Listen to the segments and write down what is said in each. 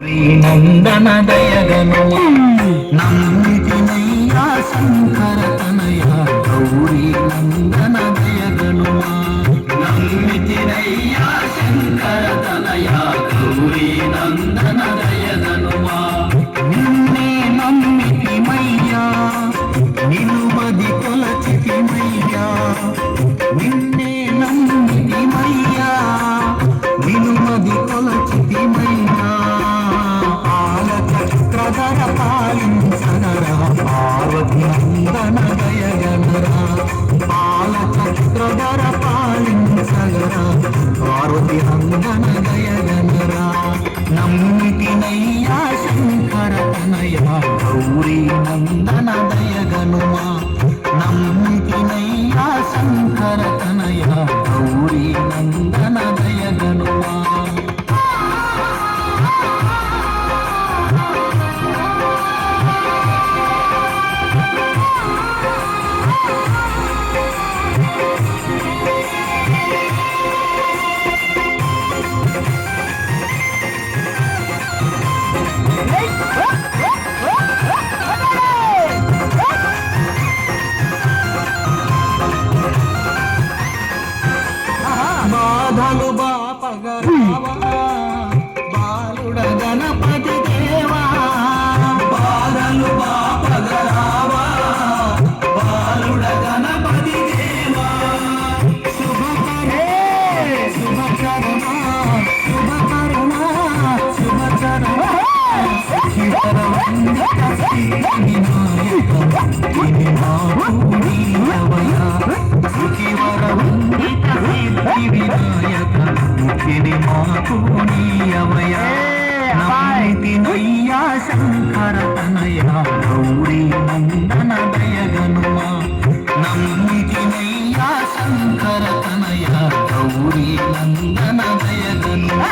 నందన దయగను నమ్మితినయ్యా శంకర తనయ గౌరీ నందన దయగను నమ్మితినయ్యా శంకర తనయ గౌరీ నందన దయగనుమా నిన్నే నమ్మితిమయ్యా నిలువది కొలచితిమయ్యా నిన్నే నమ్మితిమయ్యా నిలువది కొలచితిమయ్యా పార్వతి నందన దయగనరా పాలచక్రధర పాలించగరా పార్వతి నందన దయగనరా నమ్మితినయ్యా శంకర తనయ గౌరీ నందన దయగనుమా నమ్మితినయ్యా శంకర తనయ గౌరీ నందన దయగనుమా బాధలు బాపగరావా బాలుడ గణపతి దేవా బాధలు బాపగరావా బాలుడ గణపతి దేవా శుభకరే శుభకరణ శుభకరణ శుభకరణ శివర వందిత వినాయక శివర వందిత వినాయక ముఖిని మాకు నీయవయ నమ్మితినయ్యా శంకర తనయ గౌరీ నందన దయగనుమా నమ్మితినయ్యా శంకర తనయ గౌరీ నందన దయగనుమా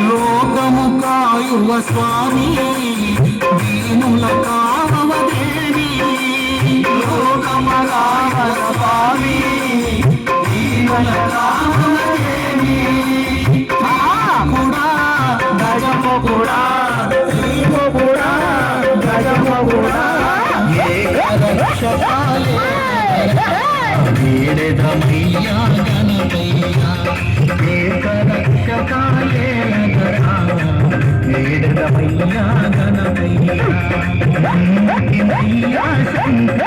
లోకము కాయువ స్వామి దీనుల కావదేవి లోకము కావ స్వామి దీనుల కావదేవి కూడా గజము కూడా జీవు కూడా గజము కూడా ఏకరక్షకాలే వేడమయ్యా గణపయ్యా ఏకరక్షకాలే వేడమయ్యా గణపయ్యా శంకర